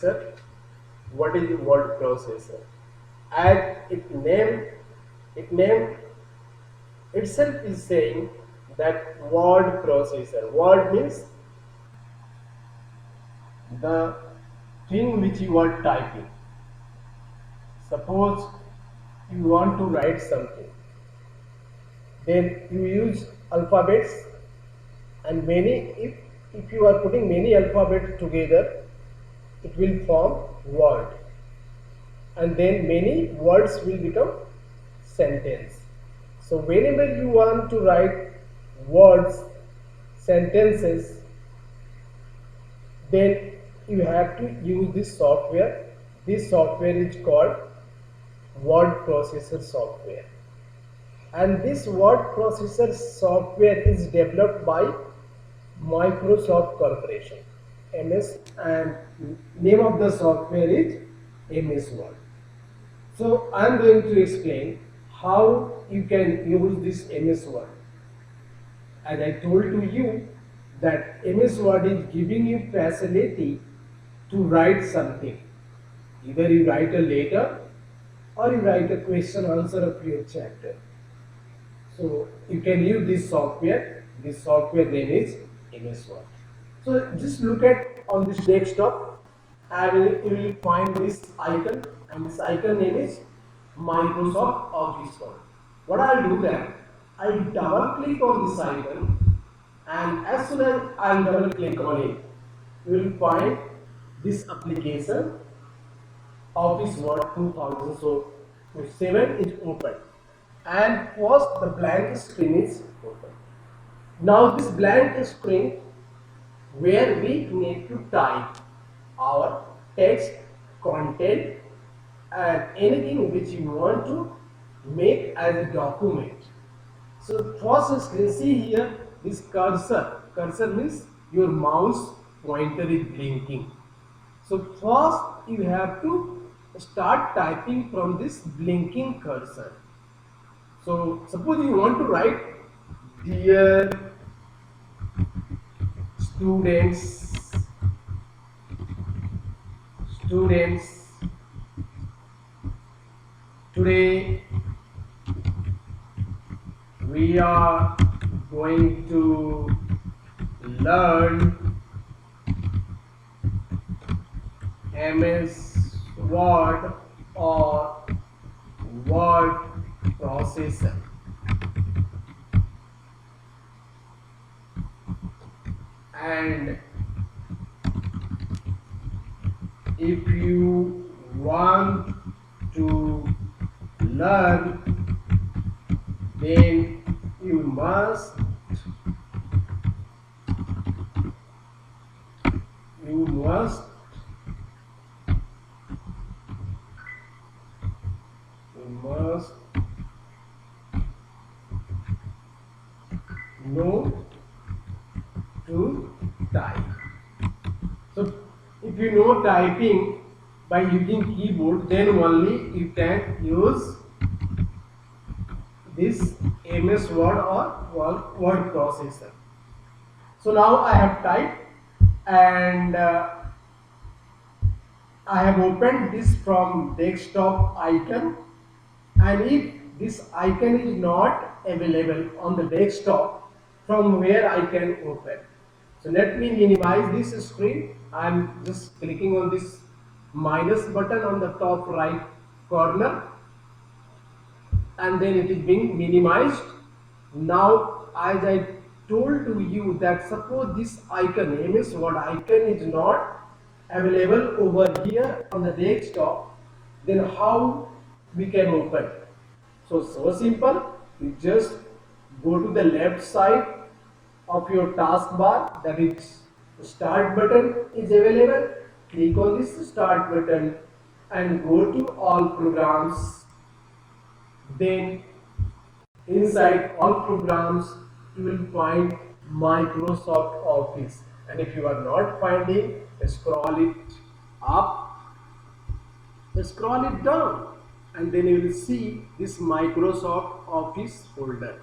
Sir, what is the word processor? As it name itself is saying that word processor. Word means the thing which you are typing. Suppose you want to write something, then you use alphabets and many. If you are putting many alphabets together, it will form word, and then many words will become sentence. So whenever you want to write words, sentences, then you have to use this software. This software is called word processor software, and this word processor software is developed by Microsoft Corporation, MS, and name of the software is MS Word. So I am going to explain how you can use this MS Word. As I told to you that MS Word is giving you facility to write something. Either you write a letter or you write a question answer of your chapter. So you can use this software. This software name is MS Word. So just look at on this desktop and you will find this icon, and this icon name is Microsoft Office Word. What I'll do then, I'll double click on this icon, and as soon as I'll double click on it, you will find this application Office Word 2007 is open, and first the blank screen is open. Now this blank screen where we need to type our text, content, and anything which you want to make as a document. So first screen, see here this cursor. Cursor means your mouse pointer is blinking. So first you have to start typing from this blinking cursor. So suppose you want to write dear students, today we are going to learn MS Word or word processor. And if you want to learn, then you must you must know to type. So if you know typing by using keyboard, then only you can use this MS Word or word processor. So now I have typed, and I have opened this from desktop icon, and if this icon is not available on the desktop, from where I can open. So let me minimize this screen. I am just clicking on this minus button on the top right corner, and then it is being minimized. Now as I told to you that suppose this icon, MS Word icon, is not available over here on the desktop, then how we can open? So simple. You just go to the left side of your taskbar, that is start button is available. Click on this start button and go to all programs. Then inside all programs you will find Microsoft Office, and if you are not finding, scroll it up, scroll it down, and then you will see this Microsoft Office folder.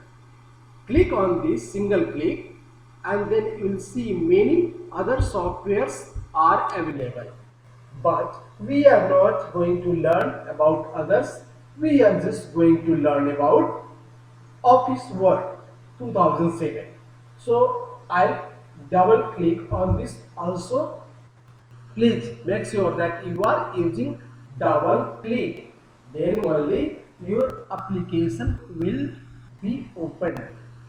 Click on this, single click, and then you will see many other softwares are available. But we are not going to learn about others. We are just going to learn about Office Word 2007. So I'll double click on this also. Please make sure that you are using double click. Then only your application will be opened.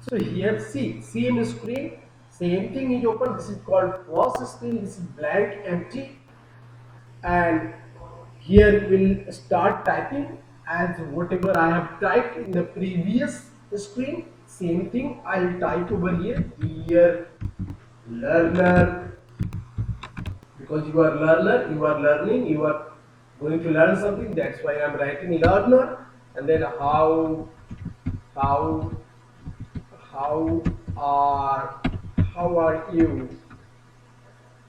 So here see, same screen, same thing is open. This is called first screen. This is blank, empty, and here we'll start typing as whatever I have typed in the previous screen. Same thing I'll type over here. Here, learner, because you are learner, you are learning, you are going to learn something. That's why I'm writing learner. And then how how are how are you?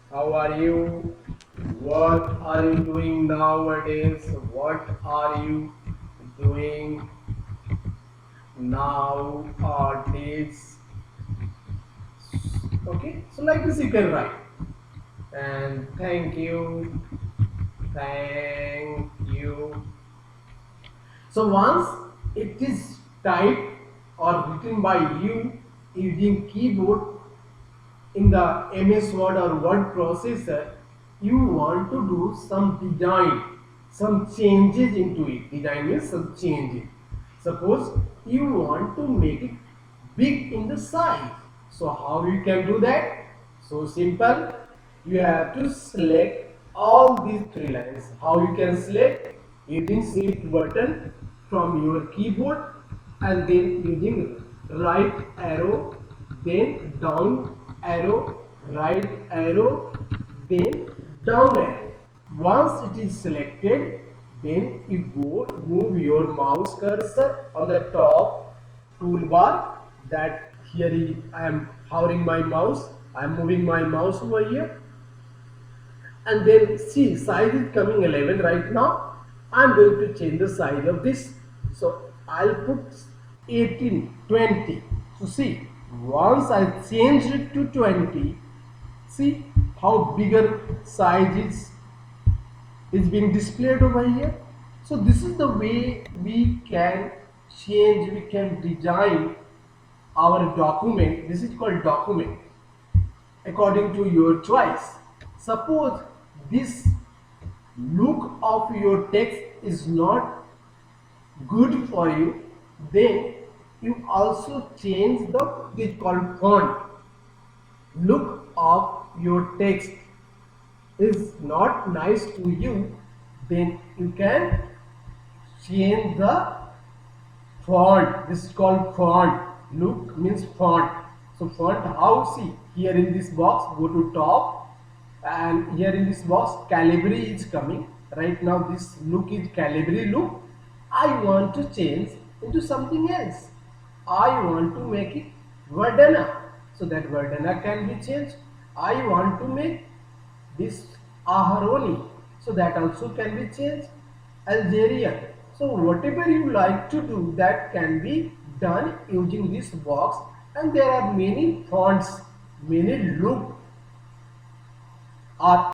How are you? What are you doing nowadays? What are you doing nowadays? Okay, so like this you can write. And thank you, thank you. So once it is typed or written by you using keyboard in the MS Word or word processor, you want to do some design, some changes into it. Design means some changes. Suppose you want to make it big in the size. So how you can do that? So simple. You have to select all these three lines. How you can select? Using shift button from your keyboard and then using right arrow, then down arrow, right arrow, then down arrow. Once it is selected, then you go move your mouse cursor on the top toolbar. That here I am hovering my mouse, I am moving my mouse over here, and then see size is coming 11 right now. I'm going to change the size of this, so I'll put 18, 20. So see, once I changed it to 20, see how bigger size is being displayed over here. So this is the way we can change, we can design our document. This is called document according to your choice. Suppose this look of your text is not good for you, then you also change the this called font. Look of your text is not nice to you, then you can change the font. This is called font. Look means font. So font, how? See here in this box, go to top, and here in this box Calibri is coming. Right now this look is Calibri look. I want to change into something else. I want to make it Verdana, so that Verdana can be changed. I want to make this Aharoni, so that also can be changed. Algerian. So whatever you like to do, that can be done using this box, and there are many fonts, many look are